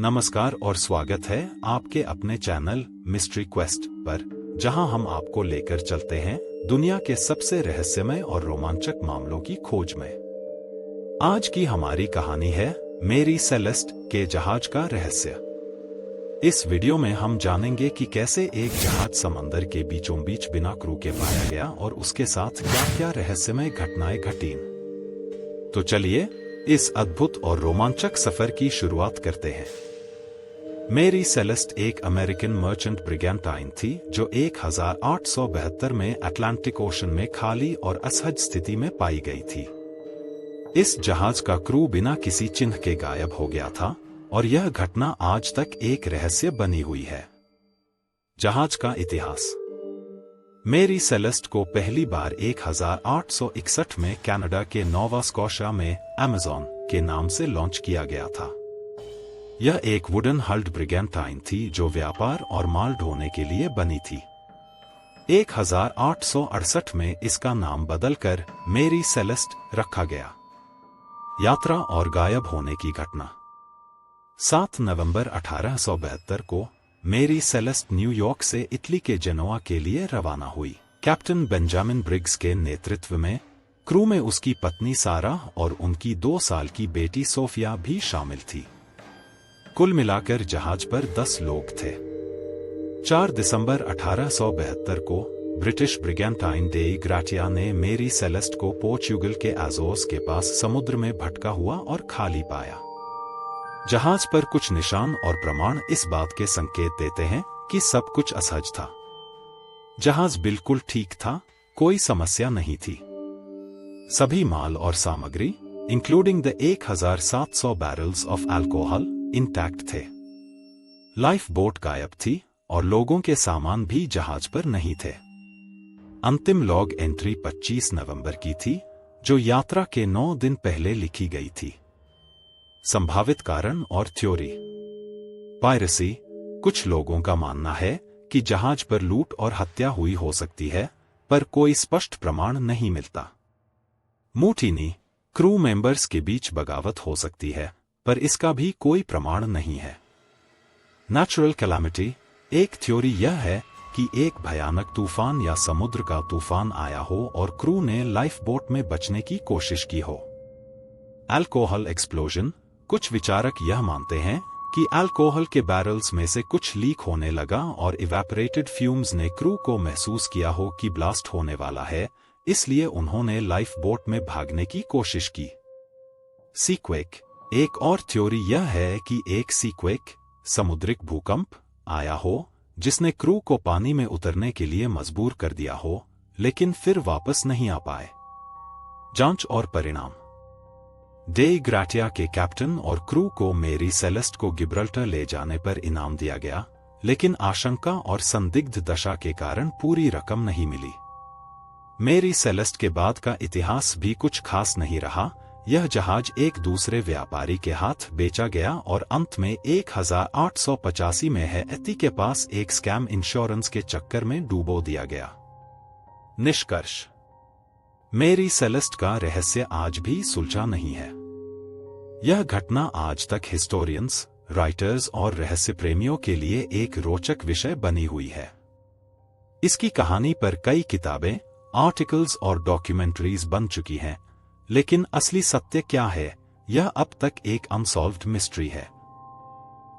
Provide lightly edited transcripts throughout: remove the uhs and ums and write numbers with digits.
नमस्कार और स्वागत है आपके अपने चैनल मिस्ट्री क्वेस्ट पर, जहां हम आपको लेकर चलते हैं दुनिया के सबसे रहस्यमय और रोमांचक मामलों की खोज में। आज की हमारी कहानी है मेरी सेलेस्ट के जहाज का रहस्य। इस वीडियो में हम जानेंगे कि कैसे एक जहाज समंदर के बीचों बीच बिना क्रू के पाया गया और उसके साथ क्या-क्या रहस्यमय घटनाएं घटीं। तो चलिए इस अद्भुत और रोमांचक सफर की शुरुआत करते हैं। मेरी सेलेस्ट एक अमेरिकन मर्चेंट ब्रिगेंटाइन थी जो 1872 में अटलांटिक ओशन में खाली और असहज स्थिति में पाई गई थी। इस जहाज का क्रू बिना किसी चिन्ह के गायब हो गया था और यह घटना आज तक एक रहस्य बनी हुई है। जहाज का इतिहास। मेरी सेलेस्ट को पहली बार 1861 में कनाडा के नोवा स्कॉशिया में अमेज़न के नाम से लॉन्च किया गया था। यह एक वुडन हल्ड ब्रिगेंटाइन थी जो व्यापार और माल ढोने के लिए बनी थी। 1868 में इसका नाम बदलकर मेरी सेलेस्ट रखा गया। यात्रा और गायब होने की घटना। 7 नवंबर 1872 को मेरी सेलेस्ट न्यूयॉर्क से इटली के जेनोआ के लिए रवाना हुई। कैप्टन बेंजामिन ब्रिग्स के नेतृत्व में क्रू में उसकी पत्नी सारा और उनकी 2 साल की बेटी सोफिया भी शामिल थी। कुल मिलाकर जहाज पर 10 लोग थे। 4 दिसंबर 1872 को ब्रिटिश ब्रिगेंटाइन डेई ग्राटिया ने मेरी सेलेस्ट को पोर्चुगल के अज़ोर्स के पास समुद्र में भटका हुआ और खाली पाया। जहाज पर कुछ निशान और प्रमाण इस बात के संकेत देते हैं कि सब कुछ असहज था। जहाज बिल्कुल ठीक था, कोई समस्या नहीं थी। सभी माल और सामग्री including the 1700 barrels of alcohol intact थे। लाइफ बोट गायब थी और लोगों के सामान भी जहाज पर नहीं थे। अंतिम लॉग एंट्री 25 नवंबर की थी, जो यात्रा के 9 दिन पहले लिखी गई थी। संभावित कारण और थ्योरी। पायरेसी। कुछ लोगों का मानना है कि जहाज पर लूट और हत्या हुई हो सकती है, पर कोई स्पष्ट प्रमाण नहीं मिलता। मुटीनी। क्रू मेंबर्स के बीच बगावत हो सकती है, पर इसका भी कोई प्रमाण नहीं है। Natural calamity. एक थ्योरी यह है कि एक भयानक तूफान या समुद्र का तूफान आया हो और क्रू ने लाइफ बोट में बचने की कोशिश की हो। Alcohol explosion. कुछ विचारक यह मानते हैं कि अल्कोहल के बैरल्स में से कुछ लीक होने लगा और इवेपोरेटेड फ्यूम्स ने क्रू को महसूस किया हो कि ब्लास्ट होने वाला है, इसलिए उन्होंने लाइफ बोट में भागने की कोशिश की। सीक्वेक। एक और थ्योरी यह है कि एक सीक्वेक समुद्रिक भूकंप आया हो जिसने क्रू को पानी में उतरने के लिए मजबूर कर दिया हो, लेकिन फिर वापस नहीं आ पाए। जांच और परिणाम। डेई ग्राटिया के कैप्टन और क्रू को मेरी सेलेस्ट को गिब्रल्टर ले जाने पर इनाम दिया गया, लेकिन आशंका और संदिग्ध दशा के कारण पूरी रकम नहीं मिली। मेरी सेलेस्ट के बाद का इतिहास भी कुछ खास नहीं रहा। यह जहाज एक दूसरे व्यापारी के हाथ बेचा गया और अंत में 1885 में हैती के पास एक स्कैम इंश्योरेंस के चक्कर में डूबो दिया गया। निष्कर्ष। मेरी सेलेस्ट का रहस्य आज भी सुलझा नहीं है। यह घटना आज तक हिस्टोरियंस, राइटर्स और रहस्य प्रेमियों के लिए एक रोचक विषय बनी हुई है। इसकी कहानी पर कई किताबें, आर्टिकल्स और डॉक्यूमेंट्रीज बन चुकी हैं, लेकिन असली सत्य क्या है, यह अब तक एक अनसॉल्व्ड मिस्ट्री है।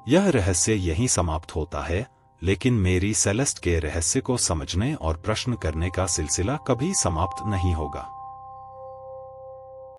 यह रहस्य यहीं समाप्त होता है, लेकिन मेरी सेलेस्ट के रहस्य को समझने और प्रश्न करने का सिलसिला कभी समाप्त नहीं होगा।